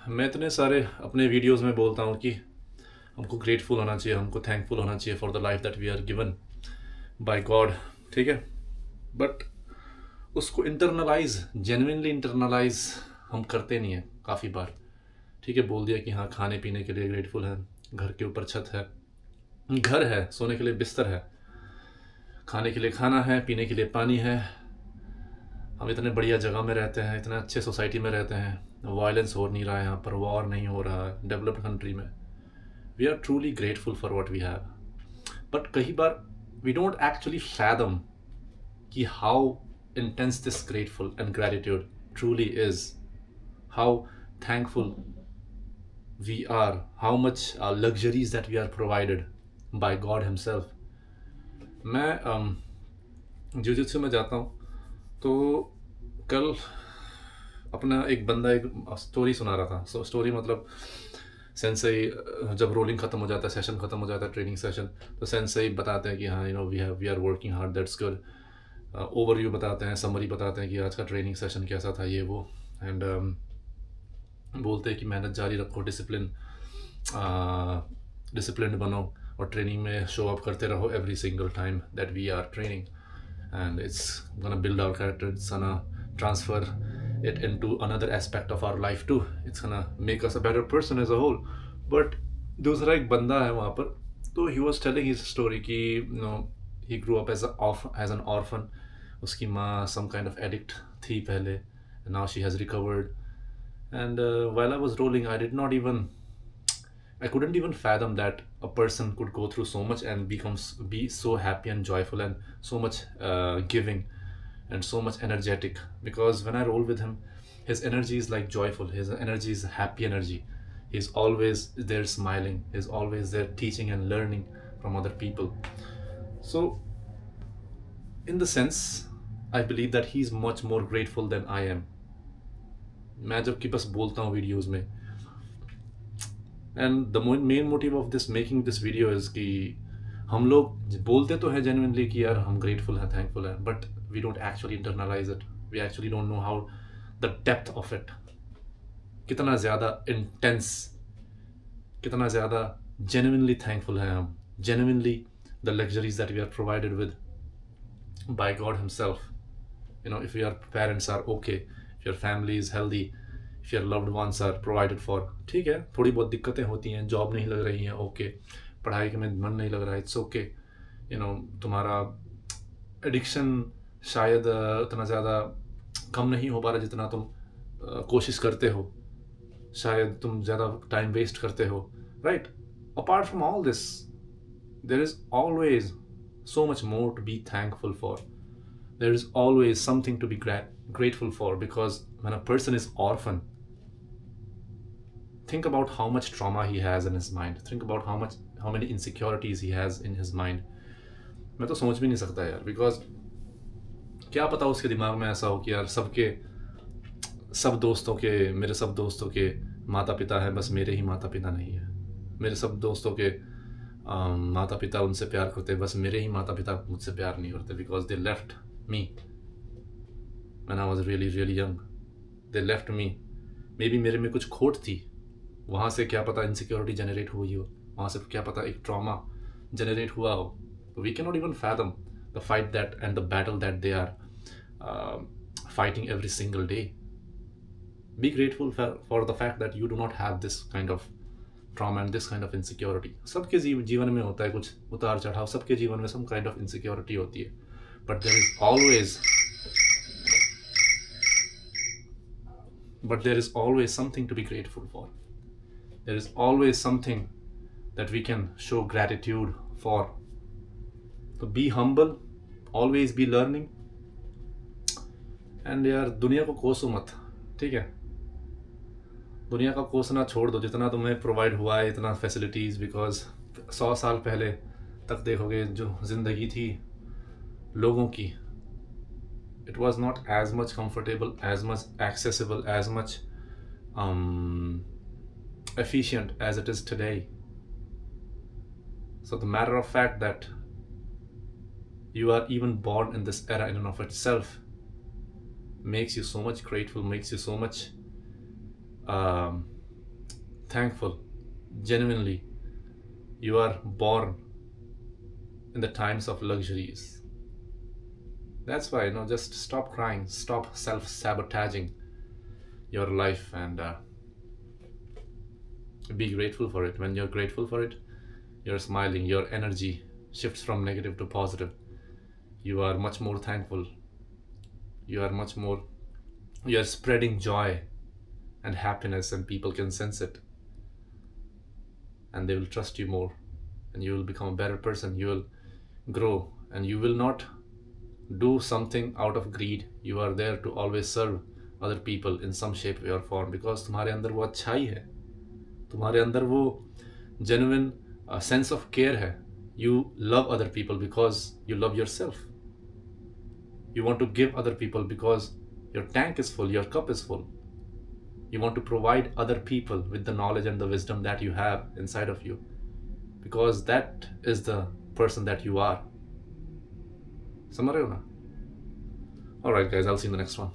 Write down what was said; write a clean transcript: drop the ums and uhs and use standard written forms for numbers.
मैं इतने सारे अपने वीडियोस में बोलता हूँ कि हमको ग्रेटफुल होना चाहिए, हमको थैंकफुल होना चाहिए for the life that we are given by God. ठीक है, बट उसको इंटरनलाइज, जेन्युइनली इंटरनलाइज हम करते नहीं हैं काफ़ी बार। ठीक है, बोल दिया कि हाँ खाने पीने के लिए ग्रेटफुल है, घर के ऊपर छत है, घर है, सोने के लिए बिस्तर है, खाने के लिए खाना है, पीने के लिए पानी है, हम इतने बढ़िया जगह में रहते हैं, इतने अच्छे सोसाइटी में रहते हैं, वायलेंस हो नहीं रहा है यहाँ पर, वॉर नहीं हो रहा है डेवलप्ड कंट्री में। We are truly grateful for what we have. But कई बार वी डोंट एक्चुअली फैथम कि how intense this grateful and gratitude truly is, how thankful we are, how much luxuries that we are provided by God himself. मैं जिujitsu में जाता हूँ, तो कल अपना एक बंदा एक स्टोरी सुना रहा था। सो स्टोरी मतलब सेंसेई, जब रोलिंग ख़त्म हो जाता है, सेशन ख़त्म हो जाता है, ट्रेनिंग सेशन, तो सेंसेई बताते हैं कि हाँ we are working hard, that's good. Overview बताते हैं, समरी बताते हैं कि आज का ट्रेनिंग सेशन कैसा था, ये वो। एंड बोलते हैं कि मेहनत जारी रखो, डिसिप्लिन बनो और ट्रेनिंग में शो अप करते रहो every single time that we are training, and it's gonna build our character, it's gonna transfer it into another aspect of our life too, it's gonna make us a better person as a whole. But दूसरा एक बंदा है वहाँ पर, तो he was telling his story कि he grew up as an orphan. उसकी माँ some kind of addict थी पहले, and now she has recovered. And while I was rolling, I couldn't even fathom that a person could go through so much and be so happy and joyful and so much giving and so much energetic. Because when I roll with him, his energy is like joyful, his energy is happy energy. He's always there smiling, he's always there teaching and learning from other people. So in the sense, I believe that he's much more grateful than I am. मैं जबकि बस बोलता हूँ videos में, and the main motive of this making this video is कि हम लोग बोलते तो हैं जेन्युइनली कि यार हम ग्रेटफुल हैं, थैंकफुल हैं, but we don't actually internalise it, we actually don't know how the depth of it, कितना ज़्यादा इंटेंस, कितना ज़्यादा जेन्युइनली थैंकफुल हैं हम, genuinely the luxuries that we are provided with by God himself. If your parents are okay, if your family is healthy, if your loved ones are provided for, ठीक है, थोड़ी बहुत दिक्कतें होती हैं, जॉब नहीं लग रही है, ओके, पढ़ाई में मन नहीं लग रहा है, इट्स ओके, तुम्हारा एडिक्शन शायद उतना ज़्यादा कम नहीं हो पा रहा जितना तुम कोशिश करते हो, शायद तुम ज़्यादा टाइम वेस्ट करते हो, right? Apart from all this, there is always so much more to be thankful for. There is always something to be grateful for, because when a person is orphan, think about how much trauma he has in his mind, think about how many insecurities he has in his mind. मैं तो सोच भी नहीं सकता यार, because क्या पता उसके दिमाग में ऐसा हो कि यार मेरे सब दोस्तों के माता पिता हैं, बस मेरे ही माता पिता नहीं है, मेरे सब दोस्तों के माता पिता उनसे प्यार करते हैं, बस मेरे ही माता पिता मुझसे प्यार नहीं करते, because they left me when I was really really young. They left me. Maybe मेरे में कुछ खोट थी, वहाँ से क्या पता इनसिक्योरिटी जनरेट हुई हो, वहाँ से क्या पता एक ट्रॉमा जनरेट हुआ हो. We cannot even fathom the fight that and the battle that they are fighting every single day. Be grateful for the fact that you do not have this kind of trauma and this kind of insecurity. सबके जीवन में होता है कुछ उतार चढ़ाव, सबके जीवन में some kind of insecurity होती है, but there is always something to be grateful for. There is always something that we can show gratitude for. So be humble, always be learning, and यार दुनिया को कोसो मत, ठीक है? दुनिया का कोसना छोड़ दो, जितना तुम्हें प्रोवाइड हुआ है इतना फैसिलिटीज़, बिकॉज 100 साल पहले तक देखोगे जो ज़िंदगी थी लोगों की, it was not as much comfortable, as much accessible, as much efficient as it is today. So the matter of fact that you are even born in this era in and of itself makes you so much grateful, makes you so much thankful, genuinely, you are born in the times of luxuries. That's why, just stop crying, stop self-sabotaging your life, and be grateful for it. When you're grateful for it, you're smiling, your energy shifts from negative to positive. You are much more thankful. You are much more, you are spreading joy and happiness, and people can sense it. And they will trust you more, and you will become a better person. You will grow, and you will not do something out of greed. You are there to always serve other people in some shape or form, because तुम्हारे अंदर वो अच्छाई है, तुम्हारे अंदर वो genuine sense of care है. You love other people because you love yourself. You want to give other people because your tank is full, your cup is full. You want to provide other people with the knowledge and the wisdom that you have inside of you, because that is the person that you are. समझ रहे हो ना? Alright guys, I'll see you in the next one.